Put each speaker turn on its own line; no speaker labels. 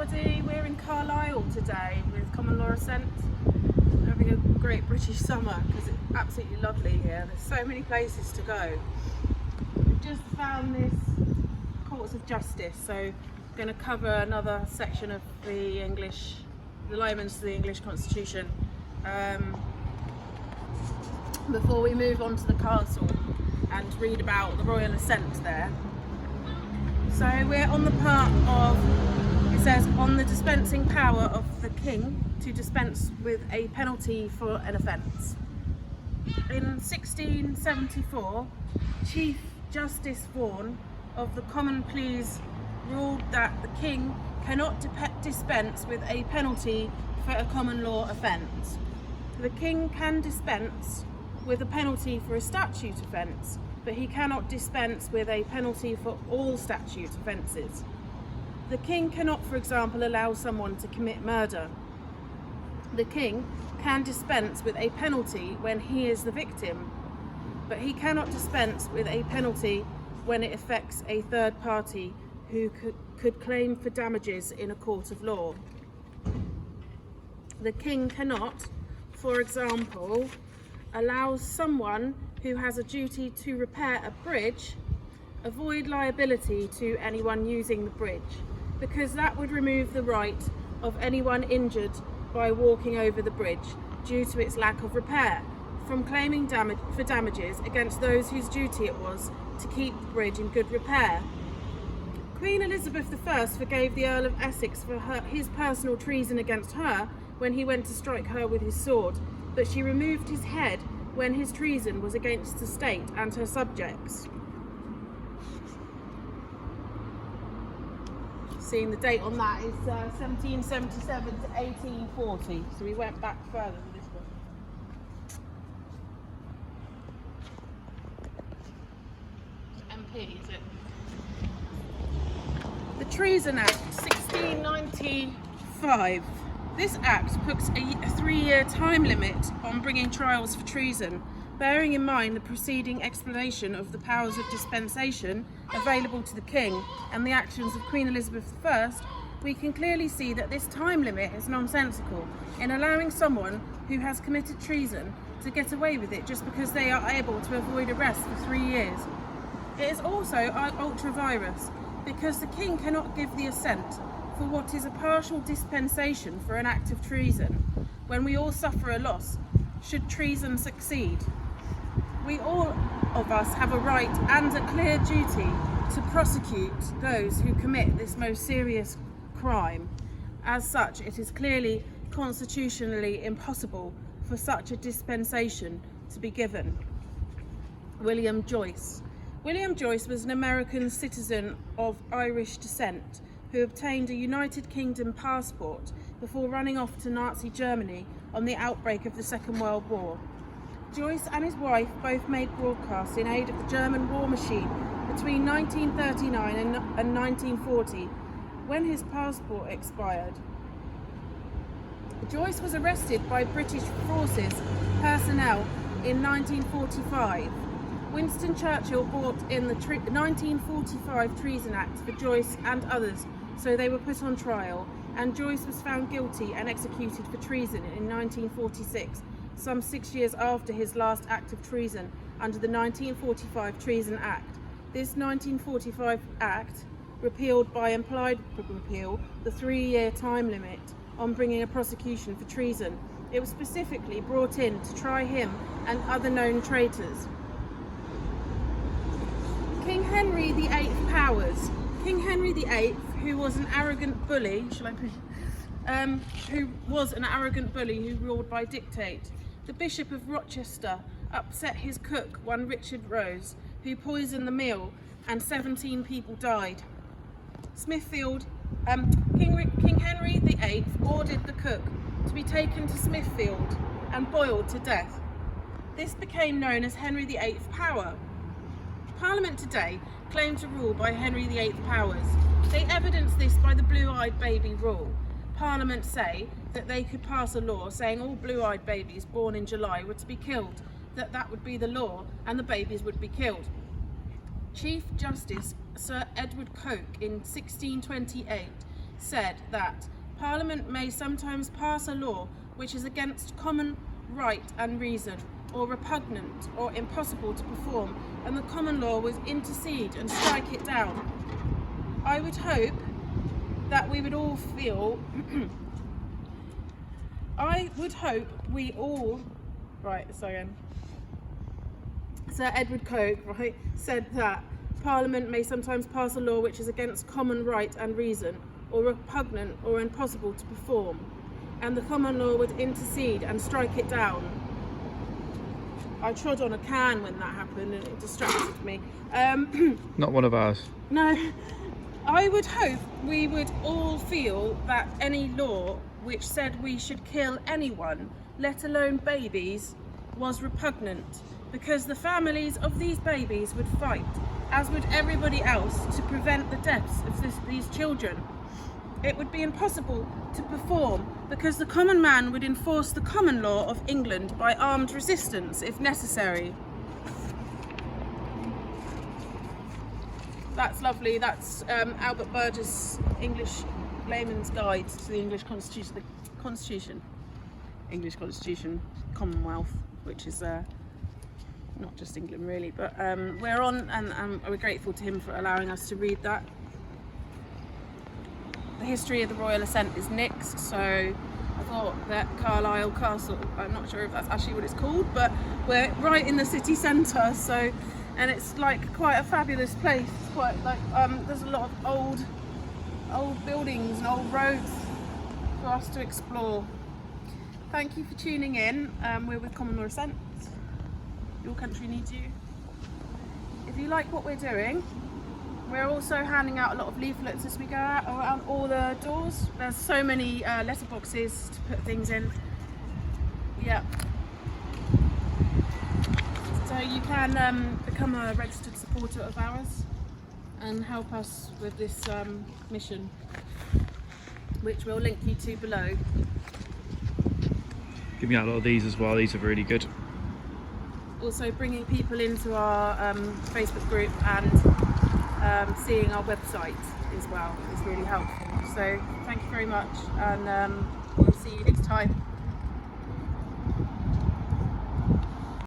everybody, we're in Carlisle today with common law assent. Having a great British summer because it's absolutely lovely here. There's so many places to go. We've just found this courts of justice, so I'm going to cover another section of the layman's to the English Constitution before we move on to the castle and read about the royal assent there. So we're on the part of, it says, on the dispensing power of the King to dispense with a penalty for an offence. In 1674, Chief Justice Vaughan of the Common Pleas ruled that the King cannot dispense with a penalty for a common law offence. The King can dispense with a penalty for a statute offence, but he cannot dispense with a penalty for all statute offences. The King cannot, for example, allow someone to commit murder. The King can dispense with a penalty when he is the victim, but he cannot dispense with a penalty when it affects a third party who could claim for damages in a court of law. The King cannot, for example, allow someone who has a duty to repair a bridge avoid liability to anyone using the bridge, because that would remove the right of anyone injured by walking over the bridge due to its lack of repair from claiming for damages against those whose duty it was to keep the bridge in good repair. Queen Elizabeth I forgave the Earl of Essex for his personal treason against her when he went to strike her with his sword, but she removed his head when his treason was against the state and her subjects. Seeing the date on that is 1777 to 1840, so we went back further than this one. MP, is it? The Treason Act, 1695. This act puts a 3-year time limit on bringing trials for treason. Bearing in mind the preceding explanation of the powers of dispensation available to the King and the actions of Queen Elizabeth I, we can clearly see that this time limit is nonsensical in allowing someone who has committed treason to get away with it just because they are able to avoid arrest for 3 years. It is also ultra-virus because the King cannot give the assent for what is a partial dispensation for an act of treason, when we all suffer a loss should treason succeed. We all of us have a right and a clear duty to prosecute those who commit this most serious crime. As such, it is clearly constitutionally impossible for such a dispensation to be given. William Joyce. William Joyce was an American citizen of Irish descent who obtained a United Kingdom passport before running off to Nazi Germany on the outbreak of the Second World War. Joyce and his wife both made broadcasts in aid of the German war machine between 1939 and 1940, when his passport expired. Joyce was arrested by British forces personnel in 1945. Winston Churchill brought in the 1945 Treason Act for Joyce and others, so they were put on trial, and Joyce was found guilty and executed for treason in 1946, some 6 years after his last act of treason under the 1945 Treason Act. This 1945 Act repealed by implied repeal the 3-year time limit on bringing a prosecution for treason. It was specifically brought in to try him and other known traitors. King Henry VIII powers. King Henry VIII, who was an arrogant bully, who ruled by dictate. The Bishop of Rochester upset his cook, one Richard Rose, who poisoned the meal, and 17 people died. King Henry VIII ordered the cook to be taken to Smithfield and boiled to death. This became known as Henry VIII power. Parliament today claim to rule by Henry VIII powers. They evidence this by the blue-eyed baby rule. Parliament say that they could pass a law saying all blue-eyed babies born in July were to be killed, that would be the law and the babies would be killed. Chief Justice Sir Edward Coke in 1628 said that Parliament may sometimes pass a law which is against common right and reason, or repugnant or impossible to perform, and the common law would intercede and strike it down. I would hope that we would all feel Sir Edward Coke, said that Parliament may sometimes pass a law which is against common right and reason, or repugnant or impossible to perform, and the common law would intercede and strike it down. I trod on a can when that happened and it distracted me.
Not one of ours.
No. I would hope we would all feel that any law which said we should kill anyone, let alone babies, was repugnant, because the families of these babies would fight, as would everybody else, to prevent the deaths of these children. It would be impossible to perform because the common man would enforce the common law of England by armed resistance if necessary. That's lovely. That's Albert Burgess' English Layman's Guide to the English Constitution. English Constitution, Commonwealth, which is not just England really, but we're on, and we're grateful to him for allowing us to read that. The history of the Royal Ascent is next, so I thought that Carlisle Castle, I'm not sure if that's actually what it's called, but we're right in the city centre, so, and it's like quite a fabulous place. It's quite like, there's a lot of old buildings and old roads for us to explore. Thank you for tuning in. We're with Common Law Ascent. Your country needs you. If you like what we're doing, we're also handing out a lot of leaflets as we go out around all the doors. There's so many letter boxes to put things in. Yeah. So you can become a registered supporter of ours and help us with this mission, which we'll link you to below.
Give me out a lot of these as well. These are really good.
Also bringing people into our Facebook group and seeing our website as well is really helpful. So thank you very much, and we'll see you next time.